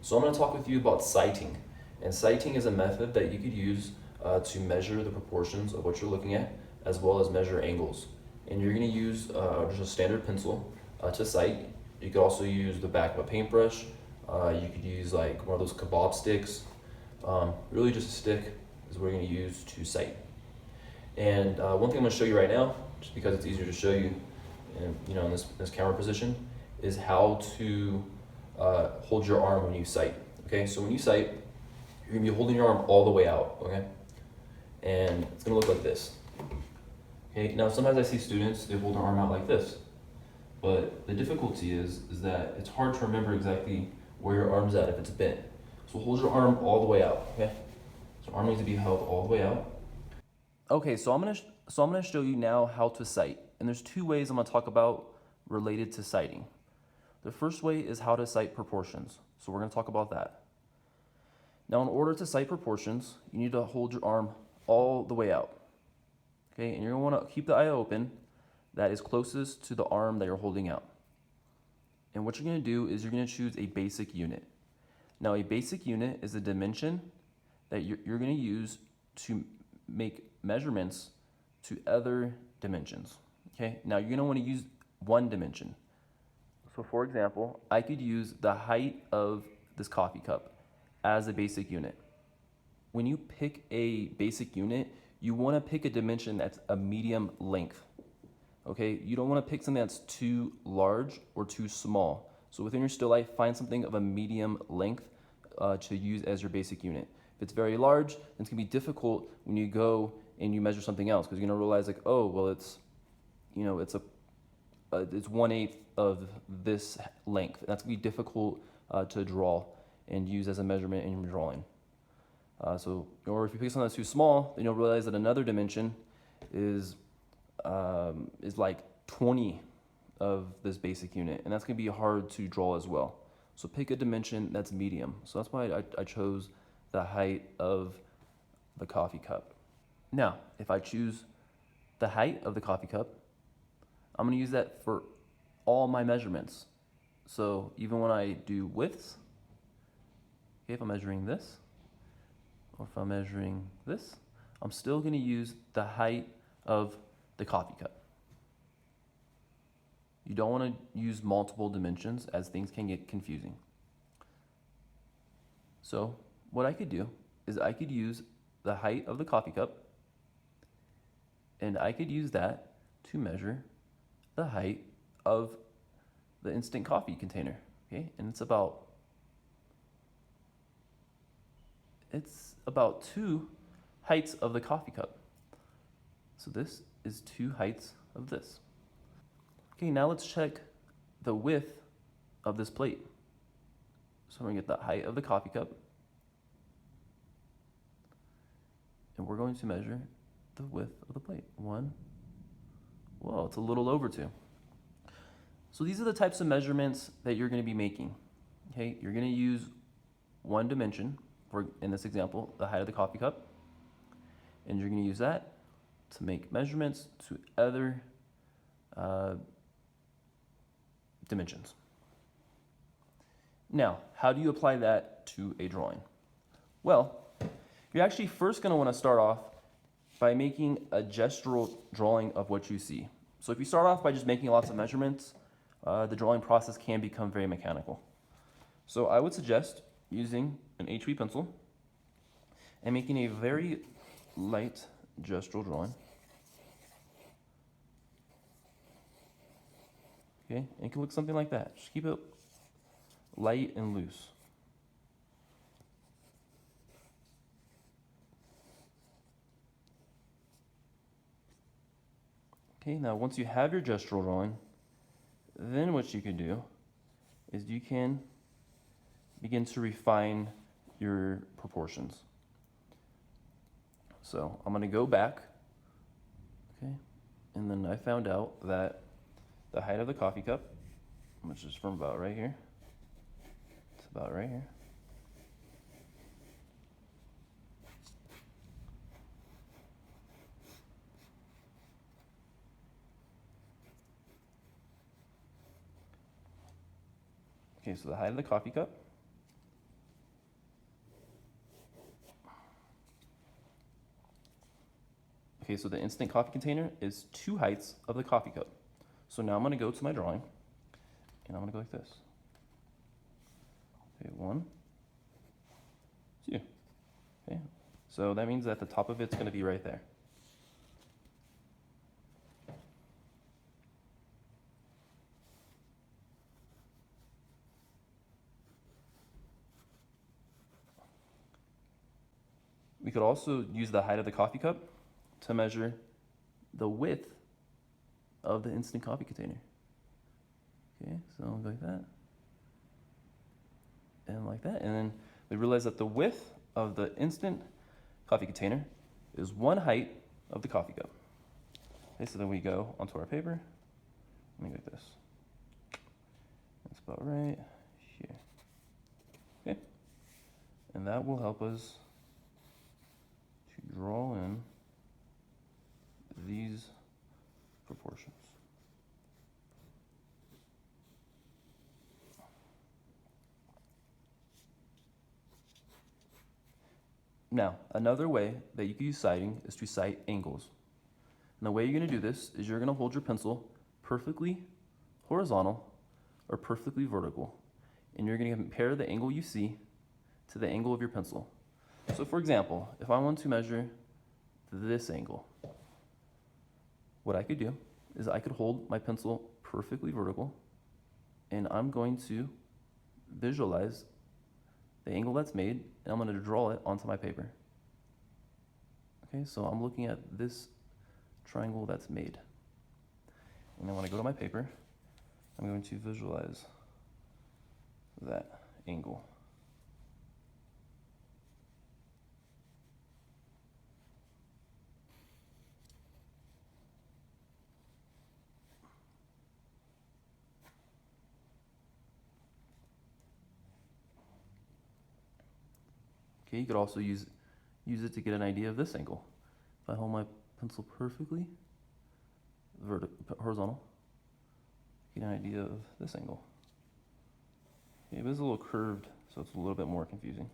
So I'm going to talk with you about sighting. And sighting is a method that you could use to measure the proportions of what you're looking at, as well as measure angles. And you're going to use just a standard pencil to sight. You could also use the back of a paintbrush. You could use like one of those kebab sticks. Really just a stick is what we're going to use to sight. And one thing I'm going to show you right now, just because it's easier to show you, in this camera position, is how to hold your arm when you sight. Okay, so when you sight, you're gonna be holding your arm all the way out. Okay, and it's gonna look like this. Okay, now sometimes I see students, they hold their arm out like this, but the difficulty is that it's hard to remember exactly where your arm's at if it's bent. So hold your arm all the way out. Okay, so arm needs to be held all the way out. Okay, so I'm gonna show you now how to sight, and there's two ways I'm gonna talk about related to sighting. The first way is how to sight proportions, so we're gonna talk about that. Now, in order to sight proportions, you need to hold your arm all the way out. Okay, and you're gonna wanna keep the eye open that is closest to the arm that you're holding out. And what you're gonna do is you're gonna choose a basic unit. Now, a basic unit is a dimension that you're gonna use to make measurements to other dimensions. Okay, now you're gonna wanna use one dimension. So for example, I could use the height of this coffee cup as a basic unit. When you pick a basic unit, you wanna pick a dimension that's a medium length. Okay, you don't wanna pick something that's too large or too small. So within your still life, find something of a medium length to use as your basic unit. If it's very large, then it's gonna be difficult when you go and you measure something else, because you're gonna realize like, oh, well, it's 1/8 of this length. That's gonna be difficult to draw and use as a measurement in your drawing. Or if you pick something that's too small, then you'll realize that another dimension is like 20 of this basic unit, and that's gonna be hard to draw as well. So pick a dimension that's medium. So that's why I chose the height of the coffee cup. Now, if I choose the height of the coffee cup, I'm gonna use that for all my measurements. So even when I do widths, okay, if I'm measuring this, or if I'm measuring this, I'm still gonna use the height of the coffee cup. You don't wanna use multiple dimensions as things can get confusing. So what I could do is I could use the height of the coffee cup, and I could use that to measure the height of the instant coffee container. Okay, and it's about 2 heights of the coffee cup. So this is 2 heights of this. Okay, now let's check the width of this plate. So we're gonna get the height of the coffee cup, and we're going to measure the width of the plate. Whoa, it's a little over 2. So these are the types of measurements that you're gonna be making. Okay, you're gonna use one dimension, for, in this example, the height of the coffee cup, and you're gonna use that to make measurements to other dimensions. Now, how do you apply that to a drawing? Well, you're actually first gonna wanna start off by making a gestural drawing of what you see. So if you start off by just making lots of measurements, the drawing process can become very mechanical. So I would suggest using an HB pencil and making a very light gestural drawing. Okay, and it can look something like that. Just keep it light and loose. Okay, now once you have your gestural drawing, then what you can do is you can begin to refine your proportions. So I'm gonna go back, okay, and then I found out that the height of the coffee cup, which is from about right here, it's about right here. Okay, so the height of the coffee cup Okay, so the instant coffee container is 2 heights of the coffee cup. So now I'm gonna go to my drawing, and I'm gonna go like this. Okay, 1, 2. Okay, so that means that the top of it's gonna be right there. We could also use the height of the coffee cup to measure the width of the instant coffee container. Okay, so I'll go like that. And like that. And then we realize that the width of the instant coffee container is 1 height of the coffee cup. Okay, so then we go onto our paper. Let me go like this. That's about right here. Okay. And that will help us to draw in these proportions. Now, another way that you can use sighting is to sight angles. And the way you're going to do this is you're going to hold your pencil perfectly horizontal or perfectly vertical. And you're going to compare the angle you see to the angle of your pencil. So for example, if I want to measure this angle, what I could do is I could hold my pencil perfectly vertical, and I'm going to visualize the angle that's made, and I'm going to draw it onto my paper. Okay, so I'm looking at this triangle that's made. And then when I go to my paper, I'm going to visualize that angle. Okay, you could also use it to get an idea of this angle. If I hold my pencil perfectly horizontal, get an idea of this angle. Okay, but it's a little curved, so it's a little bit more confusing.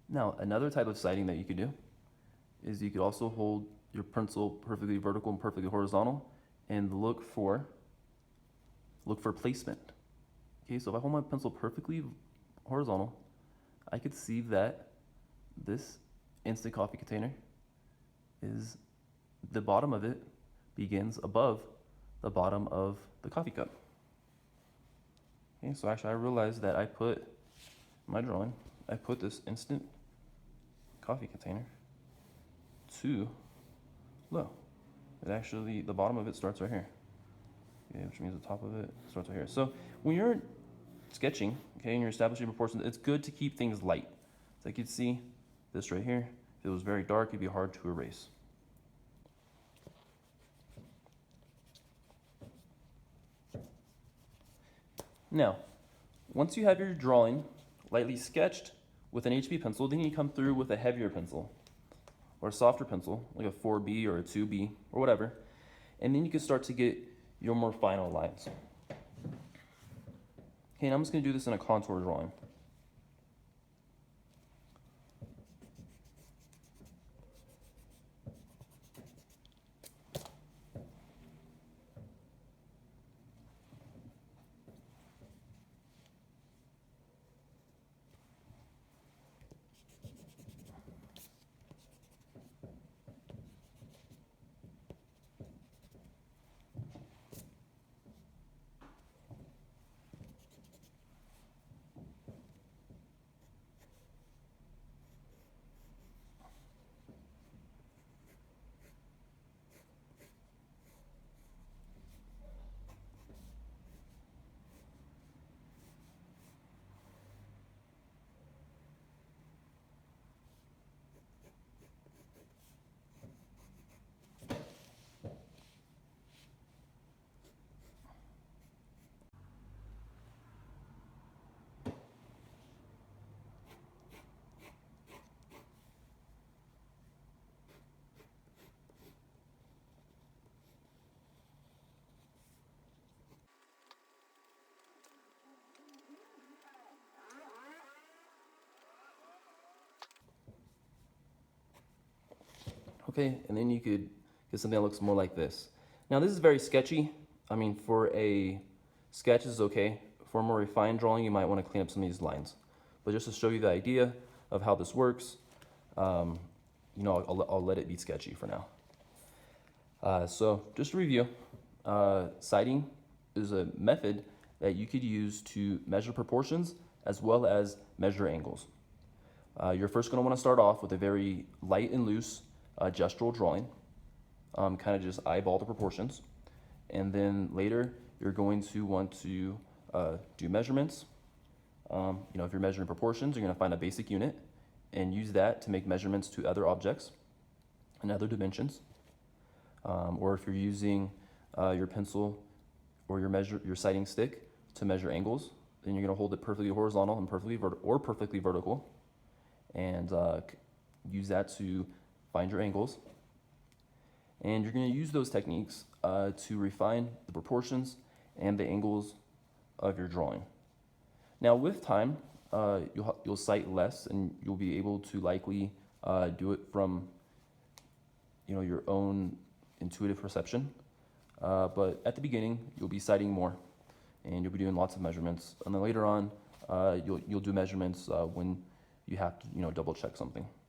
Now, another type of sighting that you could do is you could also hold your pencil perfectly vertical and perfectly horizontal and look for placement. Okay, so if I hold my pencil perfectly horizontal, I could see that this instant coffee container is, the bottom of it begins above the bottom of the coffee cup. Okay, so actually I realized that I put in my drawing, I put this instant coffee container too low. It actually, the bottom of it starts right here. Okay, which means the top of it starts right here. So when you're sketching, okay, and you're establishing proportions, it's good to keep things light. So you can see this right here. If it was very dark, it'd be hard to erase. Now, once you have your drawing lightly sketched with an HB pencil, then you come through with a heavier pencil or a softer pencil, like a 4B or a 2B or whatever. And then you can start to get your more final lines. Okay, and I'm just going to do this in a contour drawing. Okay, and then you could get something that looks more like this. Now this is very sketchy. I mean, for a sketch this is okay. For a more refined drawing, you might want to clean up some of these lines. But just to show you the idea of how this works, I'll let it be sketchy for now. So just to review, sighting is a method that you could use to measure proportions as well as measure angles. You're first going to want to start off with a very light and loose gestural drawing, kind of just eyeball the proportions. And then later, you're going to want to do measurements. If you're measuring proportions, you're going to find a basic unit and use that to make measurements to other objects and other dimensions. Or if you're using your pencil or your sighting stick to measure angles, then you're going to hold it perfectly horizontal and perfectly vertical, and use that to find your angles. And you're going to use those techniques to refine the proportions and the angles of your drawing. Now, with time, you'll sight less, and you'll be able to likely do it from your own intuitive perception. But at the beginning, you'll be sighting more, and you'll be doing lots of measurements. And then later on, you'll do measurements when you have to double check something.